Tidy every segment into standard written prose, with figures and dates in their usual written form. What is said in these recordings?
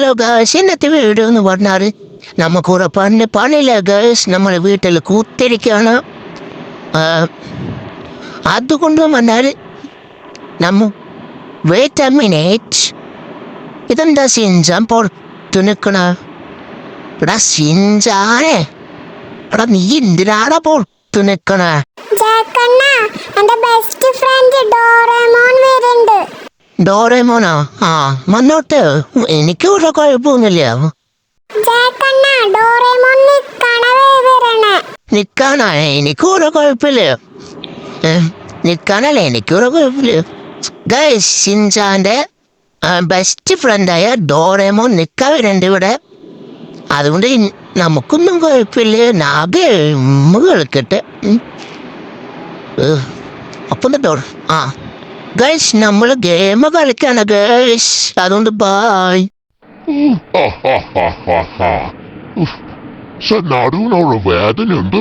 Hello girls, ഇന്നത്തെ video എന്ന് പറഞ്ഞാൽ നമുക്കൂടെ പണിയില്ല ഗേൾസ്. നമ്മളെ വീട്ടിൽ കൂത്തിരിക്കുകയാണ്. അതുകൊണ്ട് പറഞ്ഞാൽ നമ്മ വെയിറ്റ് എ മിനിറ്റ്. ഇതെന്താ സിൻജാൻ പുറത്തു നിൽക്കണ? എടാ സിൻജാനെ, എടാ നീ എന്തിനാടാ പുറത്തു നിൽക്കണ? ഡോറേമോനാ? ആ വന്നോട്ട്, എനിക്ക് ഒരു കുഴപ്പമൊന്നുമില്ല. നിക്കാനാ? എനിക്കൊരു കുഴപ്പമില്ല. നിക്കാനല്ലേ എനിക്കൊരു കുഴപ്പമില്ല. ഗൈസ്, ഷിൻചാന്റെ ബെസ്റ്റ് ഫ്രണ്ടായ ഡോറേമോൻ നിക്കാൻ വരുന്നുണ്ട് ഇവിടെ. അതുകൊണ്ട് നമുക്കൊന്നും കുഴപ്പമില്ല. നാഗെ കളിക്കട്ടെ. അപ്പം ഡോർ ഗൈസ്, നമ്മൾ ഗെയിം കളിക്കാണ് ഗൈസ്. അതുകൊണ്ട് ബായ്. നടുവിനുള്ള വേദനയുണ്ട്.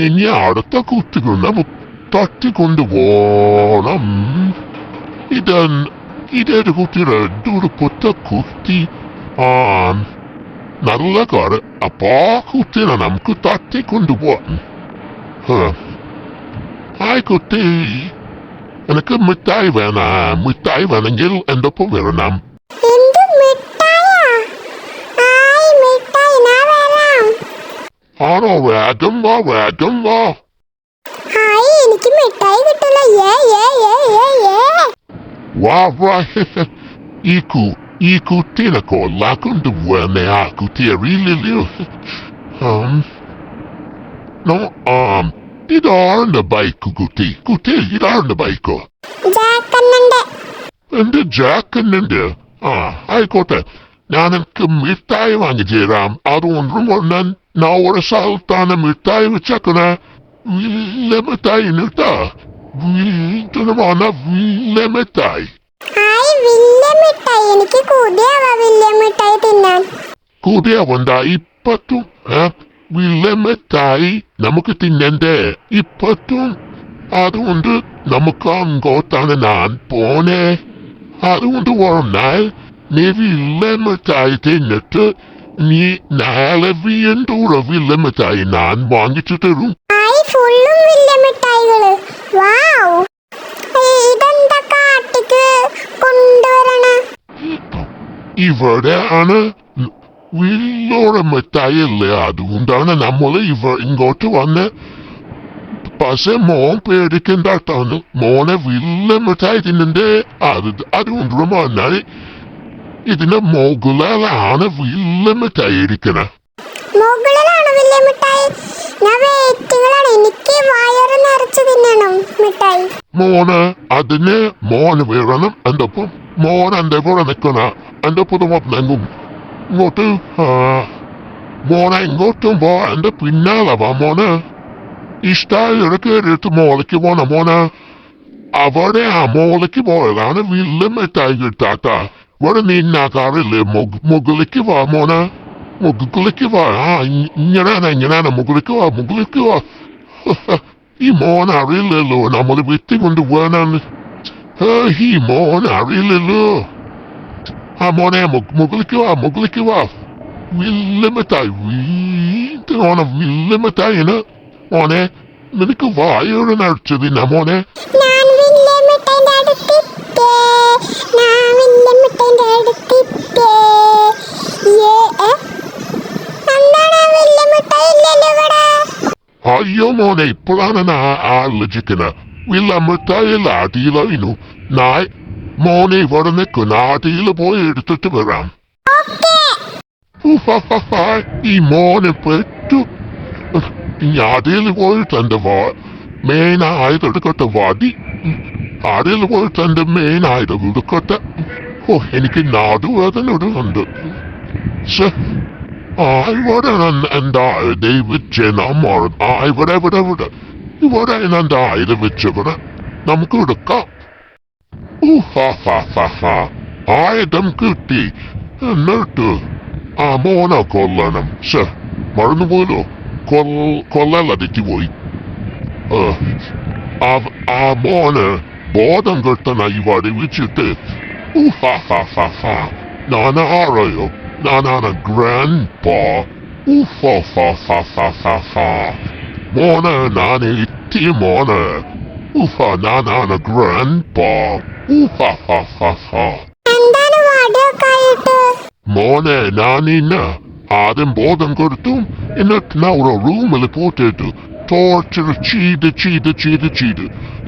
ഇനി അടുത്ത കുത്തികൊണ്ട് തട്ടിക്കൊണ്ടുപോകണം. ഇതൊരു കുത്തിയുടെ ഒരു പൊറ്റ കുത്തി. നല്ല കാട്. അപ്പൊ ആ കുത്തിനെ നമുക്ക് തട്ടിക്കൊണ്ടുപോവാം. ആയിക്കോട്ടെ, എനിക്ക് മിഠായി വേണം. മിഠായി വേണമെങ്കിൽ എൻ്റെ ഒപ്പം വരണം. ആണോ? വേഗം വാ, വേഗം വാ. എനിക്ക് മിഠായി കിട്ടില്ല. വാ വാ. ഈ കുട്ടീനെ കൊല്ലാക്കൊണ്ട് പോന്നെ. ആ കുട്ടി അറിയില്ലല്ലോ. ഇതാരുടെ ബൈക്ക്? കുട്ടി ഇതാരുടെ ബൈക്കോ? എന്റെ ജാക്കന്നുണ്ട്. ആയിക്കോട്ടെ, ഞാൻ എനിക്ക് മിഠായി വാങ്ങിച്ചു തരാം. അതുകൊണ്ടും പറഞ്ഞാൽ ഞാൻ ഒരു സ്ഥലത്താണ് മിഠായി വെച്ചേക്കണ. വലിയ മിഠായി കേട്ടാ. വലിയ മിഠായി. കൂടിയാവണ്ട. ഇപ്പത്തും വലിയ മിഠായി നമുക്ക് തിന്നണ്ടേ ഇപ്പത്തും. അതുകൊണ്ട് നമുക്ക് അങ്ങോട്ടാണ് ഞാൻ പോണേ. അതുകൊണ്ട് പറഞ്ഞാൽ നീ വലിയ മിഠായി തിന്നിട്ട് നീ നാളെ വീണ്ടും വലിയ മിഠായി ഞാൻ വാങ്ങിച്ചു തരും. ഇവിടെയാണ് വലിയ മിഠായി അല്ലേ. അതുകൊണ്ടാണ് നമ്മൾ ഇങ്ങോട്ട് വന്ന്. പക്ഷെ മോൻ പേടിക്കണ്ടാട്ടാണ്. മോനെ വലിയ മിഠായി തിന്നണ്ടേ. അതുകൊണ്ട് പറഞ്ഞാൽ ഇതിന്റെ മുകളിലാണ് വലിയ മിഠായി ഇരിക്കണ. മോന് അതിന് മോന് വീഴണം. എന്റെ ഒപ്പം മോൻ എന്റെ കൂടെ നിൽക്കണ. എന്റെ ഒപ്പം വന്നെങ്കും ഇങ്ങോട്ട്. മോനെ ഇങ്ങോട്ടും പോ. എന്റെ പിന്നാലെ വാ മോന്. ഇഷ്ടമായി കയറിയിട്ട് മോളിക്ക് പോണ മോന്. അവിടെ മോളിക്ക് പോയതാണ് വലിയ മിഠായി കിട്ടാത്ത. ഇവിടെ നീന്നാക്കാറില്ലേ? മുകളിലേക്ക് വാ മോനെ. മുകളിലേക്ക് വാ. ഇങ്ങനെയാണ് മുകളിലേക്ക് വാ. മുകളിലേക്ക് വാ. ഈ മോൻ അറിയില്ലല്ലോ നമ്മൾ വിറ്റ് കൊണ്ടുപോകാനാണ്. ഈ മോൻ അറിയില്ലല്ലോ. മോനെ മുകളിലേക്ക് വാ. മുകളിലേക്ക് വാ. വലിയ മിഠായി. വീട്ടിലാണ് വലിയ മിഠായിന്. മോനെ നിനക്ക് വായോട് നടിച്ചതിനാ മോനെ. അയ്യോ മോനെ, ഇപ്പോഴാണ് ആലോചിക്കുന്നത്. വലിയ മിഠായില്ല അടിയിലായിരുന്നു. മോനെ ഇവിടെ നിൽക്കുന്ന അടിയിൽ പോയി എടുത്തിട്ട് വരാം. ഈ മോനെ പെട്ടു. അടിയിൽ പോയിട്ട് എന്റെ മെയിനായത് എടുക്കട്ടെ. വാടി അടിയിൽ പോയിട്ട് എന്റെ മെയിനായത് എടുക്കട്ടെ. എനിക്ക് നടുവേദന ഇടുന്നുണ്ട്. ഇവിടെ എന്താ വെച്ച് നമ്മൾ ഇവിടെ എന്താ ഇത് വെച്ചിവിടെ നമുക്ക് എടുക്കാം. ആയുധം കിട്ടി. എന്നിട്ട് മോനെ കൊല്ലണം. മറന്നുപോലോ. കൊല്ലതിക്ക് പോയി. മോന് ബോധം കെട്ടണ ഇവിടെ വെച്ചിട്ട് നാനാറയോ നാനാണ് ഗ്രാൻഡ് ഉഫ മോനെ നാന് ഇത്തി മോനെ ഉഫ നാനാണ് ഗ്രാൻഡ് ഉഫ എന്താണ് വടിയൊക്കെ ആയിട്ട്? മോനെ നാനിന്ന് ആദ്യം ബോധം കൊടുത്തു എന്നിട്ട് ഞാൻ ഒരു റൂമിൽ പോട്ടിട്ടു ടോർച്ചർ ചെയ്ത്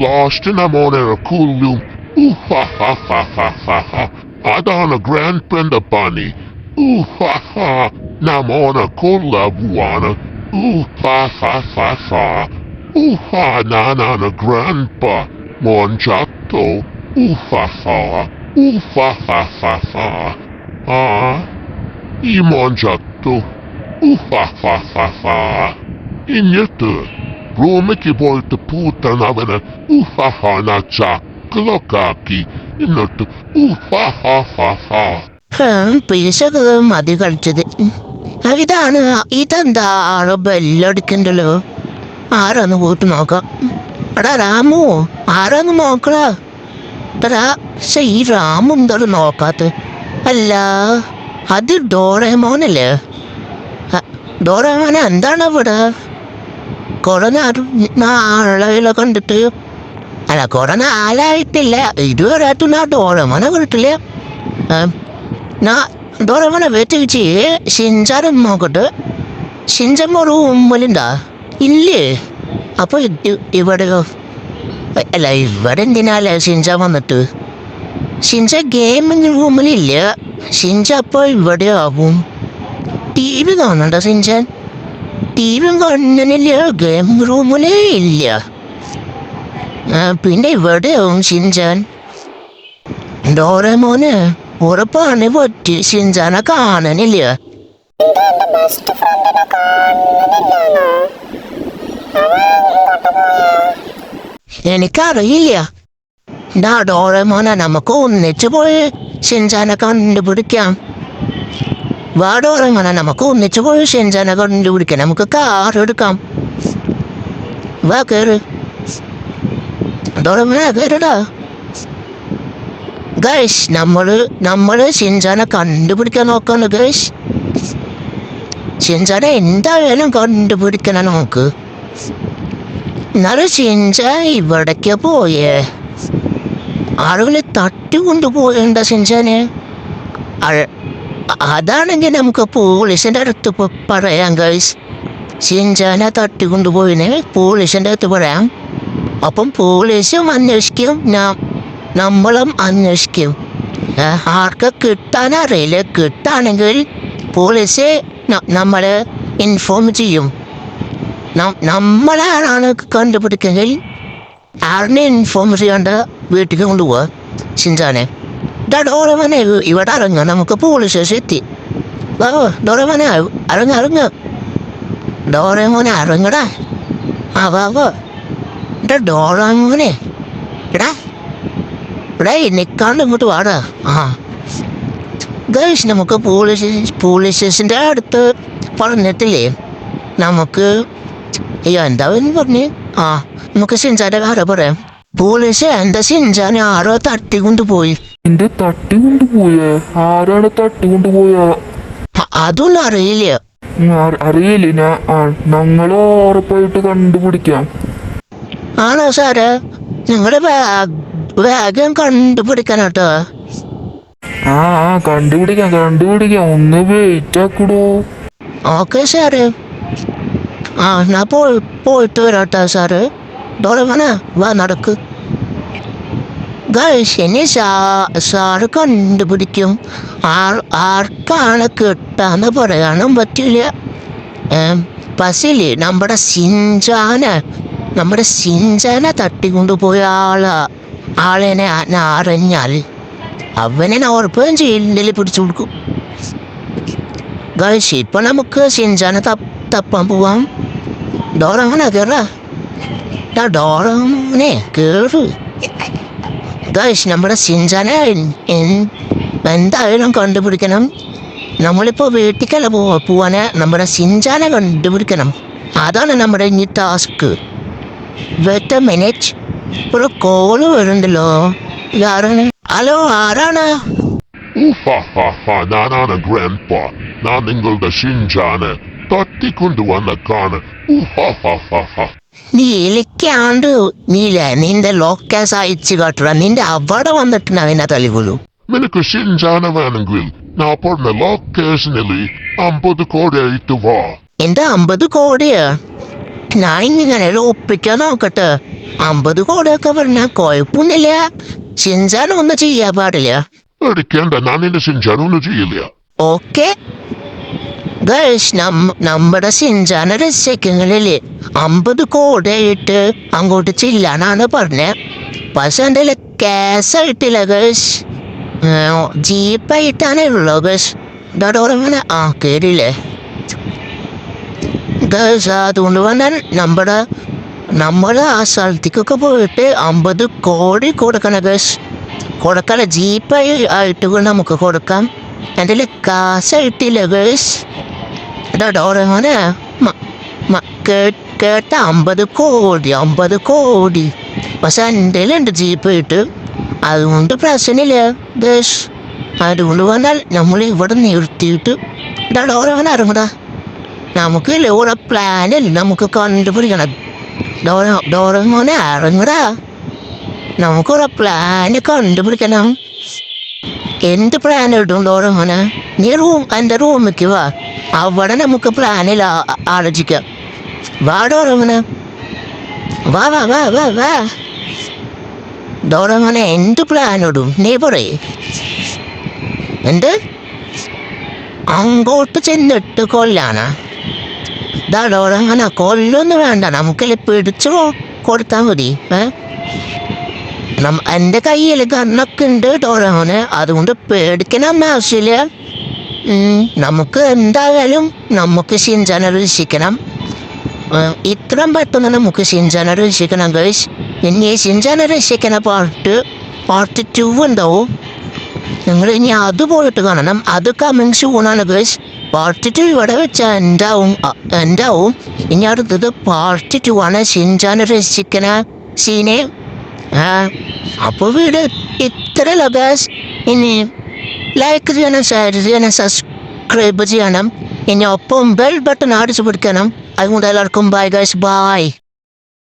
ലാസ്റ്റ് ഞാൻ മോനെ കൊല്ലും അതാണ് ഗ്രാൻഡ് ഫ്രണ്ട് പണി ഞാൻ മോനെ കൊല്ലാൻ പോവാണ് നാനാണ് ഗ്രാൻഡ് മോൻ ചത്തോ ഈ മോൻ ചത്തു എന്നിട്ട് റൂമിക്ക് പോയിട്ട് പൂത്തൻ അവന് ചക്കിലൊക്കാക്കി എന്നിട്ട് പൈസക്ക് മതി കളിച്ചത്. ഇതെന്താ ആള് ബെല്ലടിക്കണ്ടല്ലോ. ആരാന്ന് പോയിട്ട് നോക്കാം. എടാ രാമു, ആരാന്ന് നോക്കടാ. പക്ഷെ ഈ രാമു എന്തായാലും നോക്കാത്ത. അല്ല, അത് ഡോറേമോനല്ലേ? ഡോറേമോനെ എന്താണ് ഇവിടെ? കുറെ നാളെ കണ്ടിട്ട്. അല്ല, കുറെ നാളായിട്ടില്ല. ഇതുവരെയായിട്ടും ഞാൻ ഡോറേമോനെ കണ്ടിട്ടില്ല. ഡോറേമോനെ വെച്ച് ഷിൻചാനും നോക്കട്ടെ. ഷിൻചൻ റൂമിലുണ്ടാ? ഇല്ലേ? അപ്പൊ ഇവിടെയോ? അല്ല, ഇവിടെ എന്തിനാല്ലേ ഷിൻചാൻ വന്നിട്ട്? ഷിൻചാൻ ഗെയിമിങ് റൂമിലില്ല. ഷിൻചാൻ അപ്പോൾ ഇവിടെ ആവും. ടി വി കാണണ്ട ഷിൻചാൻ? ടി വി കാണുന്നില്ല, ഗെയിമിങ് റൂമിലേ ഇല്ല. പിന്നെ ഇവിടെയാവും ഷിൻചാൻ. ഡോറേമോന് ഉറപ്പാണ് പറ്റി ഷിൻചാനെ കാണാനില്ല. എനിക്കറിയില്ല. ഡോറേമോനെ നമുക്ക് ഒന്നിച്ചു പോയി ഷിൻചാനെ കണ്ടുപിടിക്കാം. വാ ഡോറേമോനെ, നമുക്ക് ഒന്നിച്ചു പോയി ഷിൻചാനെ കണ്ടുപിടിക്കാം. നമുക്ക് കാർ എടുക്കാം. വാ കേറ് ഡോറേമോനെ, കേറടാ. ഗൈസ്, നമ്മള് ഷിൻചാനെ കണ്ടുപിടിക്കാൻ നോക്കാണ് ഗൈസ്. ഷിൻചാനെ എന്തായാലും കണ്ടുപിടിക്കണം നമുക്ക്. എന്നാലും ഷിൻചാൻ ഇവിടേക്കാ പോയേ? ആളുകളെ തട്ടിക്കൊണ്ടുപോയണ്ട ഷിൻചാനെ. അതാണെങ്കിൽ നമുക്ക് പോലീസിന്റെ അടുത്ത് പറയാം ഗൈസ്. ഷിൻചാനെ തട്ടിക്കൊണ്ടുപോയിന് പോലീസിന്റെ അടുത്ത് പറയാം. അപ്പം പോലീസും അന്വേഷിക്കും, നമ്മളും അന്വേഷിക്കും. ആർക്ക് കിട്ടാനറിയില്ല. കിട്ടാണെങ്കിൽ പോലീസ് നമ്മളെ ഇൻഫോം ചെയ്യും. നമ്മളാണ് കണ്ടുപിടിക്കെങ്കിൽ ആറിനെ ഇൻഫോം ചെയ്യാണ്ട് വീട്ടിൽ കൊണ്ടുപോവാ ഷിൻചാനെ. ഡോറേമോനെ ഇവിടെ ഇറങ്ങ, നമുക്ക് പോലീസ് സ്റ്റേഷൻ എത്തി. വാ ഡോറേമോനെ, ഇറങ്ങ. ഡോറേമോനെ ഇറങ്ങടാ. വാ ഡോറേമോനെ. എടാ നിൽക്കാണ്ട് ഇങ്ങോട്ട് വാടാ. ഗൈസ്, നമുക്ക് പോലീസ് സ്റ്റേഷൻ്റെ അടുത്ത് പറഞ്ഞിട്ടില്ലേ നമുക്ക്? എന്താന്ന് പറഞ്ഞ് നമുക്ക് ഷിൻചാന്റെ കാര്യം പറയാം. പോലീസ് എന്താ ഷിൻചാനെ ആരോ തട്ടിക്കൊണ്ടുപോയി. എന്റെ തട്ടിക്കൊണ്ടുപോയേ? ആരാണ് തട്ടിക്കൊണ്ടുപോയ? അതൊന്നും അറിയില്ല. അറിയില്ല. ഞങ്ങള് ഉറപ്പായിട്ട് കണ്ടുപിടിക്കാം. ആണോ സാറ്? ഞങ്ങളുടെ വേഗം കണ്ടുപിടിക്കാനാട്ടോ. കണ്ടുപിടിക്കാം. ഒന്ന് വെയിറ്റ് ആക്കടോ. Okay sir. ഞാൻ പോയിട്ട് വരാട്ടോ സാറ്. ഡോറേമോനെ വാ, നടക്ക്. ഗൈസ്, ഇനി സാറ് കണ്ടുപിടിക്കും. ആർക്കാണ് കിട്ടാന്ന് പറയാനും പറ്റില്ല. പക്ഷേ നമ്മുടെ ഷിൻചാനെ തട്ടിക്കൊണ്ടുപോയ ആളിനെ അറിഞ്ഞാൽ അവനെ ഉറപ്പും ജയിലിൽ പിടിച്ചു കൊടുക്കും. ഗൈസ്, ഇപ്പൊ നമുക്ക് ഷിൻചാനെ തപ്പാൻ പോവാം. ഡോറേമോനെ കേറാ. ഡോറേമോനെ കേറ്. ഗൈസ്, നമ്മുടെ ഷിൻചാനെ എന്തായാലും കണ്ടുപിടിക്കണം. നമ്മളിപ്പോൾ വീട്ടിലേക്കല്ല പോവാന്, നമ്മുടെ ഷിൻചാനെ കണ്ടുപിടിക്കണം. അതാണ് നമ്മുടെ ഇനി ടാസ്ക്. വെയിറ്റ് എ മിനിറ്റ്, ഒരു കോള് വരുന്നുണ്ടല്ലോ. ആരാണ്? ഹലോ, ആരാണ്? ഞാനാണ് ഗ്രാൻഡ്പ. ഞാൻ നിങ്ങളുടെ ഷിൻചാന് തട്ടിക്കൊണ്ടുവന്ന കാണ്. നീ ഇലക്കാണ്ട് നീല നിന്റെ ലോക്കേസ് അയച്ചു കാട്ടുക. നിന്റെ അവിടെ വന്നിട്ട് അവനെ തലികൊള്ളു. നിനക്ക് ഷിൻചാന് വേണമെങ്കിൽ ഞാൻ പറഞ്ഞ ലൊക്കേഷനിൽ 50 കോടി ആയിട്ട് വാ. എന്റെ 50 കോടിയാ? ഞാൻ ഇങ്ങനെ ഒപ്പിക്കാൻ നോക്കട്ടെ. 50 കോടിയൊക്കെ പറഞ്ഞാൽ കുഴപ്പമൊന്നുമില്ല. ചിഞ്ചാനൊന്നും ചെയ്യാൻ പാടില്ല. പേടിക്കേണ്ട, ഞാൻ നിന്റെ ഷിൻചാൻ ഒന്നും ചെയ്യില്ല. ഓക്കെ ഗൈസ്, നമ്മുടെ സിഞ്ചാന രസിക്കങ്ങളില് 50 കോടിയായിട്ട് അങ്ങോട്ട് ചില്ലാനാണ് പറഞ്ഞത്. പക്ഷെ എൻ്റെ കേസായിട്ടില്ല ഗൈസ്. ജീപ്പായിട്ടാണ് ഉള്ളത് ഗൈസ്. ഇതോടെ കേറില്ലേ ഗൈസ്? അതുകൊണ്ട് വന്നാൽ നമ്മുടെ ആ സ്ഥലത്തേക്കൊക്കെ പോയിട്ട് 50 കോടി കൊടുക്കണം ഗൈസ്. കൊടുക്കാൻ ജീപ്പായി ആയിട്ട് നമുക്ക് കൊടുക്കാം. എൻ്റെ കാശായിട്ടില്ല ഗൈസ്. ഡോറമോനെ കേട്ട 50 കോടി. പക്ഷെ എൻ്റെ ഉണ്ട് ജീപ്പ് ഇട്ട്. അതുകൊണ്ട് പ്രശ്നമില്ല ഗൈസ്. അതുകൊണ്ട് വന്നാൽ നമ്മൾ ഇവിടെ നിർത്തിയിട്ട് ഡോറമോനെ ഇറങ്ങുതാ. നമുക്ക് ഓരോ പ്ലാനിൽ നമുക്ക് കണ്ടുപിടിക്കണം. ഡോറമോനെ ഇറങ്ങുതാ. നമുക്കൊരു പ്ലാന് കണ്ടുപിടിക്കണം. എന്ത് പ്ലാൻ ഇടും ഡോറമോനെ? നീ എൻ്റെ റൂമിലേക്ക് വാ. അവിടെ നമുക്ക് പ്ലാനിൽ ആലോചിക്കാം. വാ ഡോറമോനെ, വാ വാ വാ വാ വാ. ഡോറമോനെ എന്ത് പ്ലാൻ ഇടും നീ പറയേ? എന്ത് അങ്ങോട്ട് ചെന്നിട്ട് കൊല്ലാനാ? ഡോറമോനെ കൊല്ലൊന്നും വേണ്ട, നമുക്കല്ലേ പിടിച്ചു കൊടുത്താൽ മതി. എൻ്റെ കയ്യിൽ ഗണ്ണൊക്കെ ഉണ്ട് ഡോറമോനെ. അതുകൊണ്ട് പേടിക്കണം ആവശ്യമില്ല. നമുക്ക് എന്തായാലും നമുക്ക് ഷിൻചാനെ രക്ഷിക്കണം. ഇത്രയും പെട്ടെന്ന് നമുക്ക് ഷിൻചാനെ രക്ഷിക്കണം ഗൈസ്. ഇനി ഷിൻചാനെ രക്ഷിക്കണ പാർട്ട് 2 ഉണ്ടാവും. നിങ്ങൾ ഇനി അത് പോയിട്ട് കാണണം. അത് കമ്മിങ് സൂണാണ് ഗൈസ്. പാർട്ട് 2 ഇവിടെ വെച്ചാൽ എന്താവും. ഇനി അടുത്തത് പാർട്ട് 2 ആണ്, ഷിൻചാനെ രക്ഷിക്കണ സീനെ. അപ്പോൾ വീട് ഇത്രയല്ല ഗൈസ്. ഇനി ലൈക്ക് ചെയ്യണം, ഷെയർ ചെയ്യണം, സബ്സ്ക്രൈബ് ചെയ്യണം. ഇനി ഒപ്പം ബെൽ ബട്ടൺ അടിച്ചു പിടിക്കണം. അതുകൊണ്ട് എല്ലാവർക്കും ബൈ ഗൈസ്, ബൈ.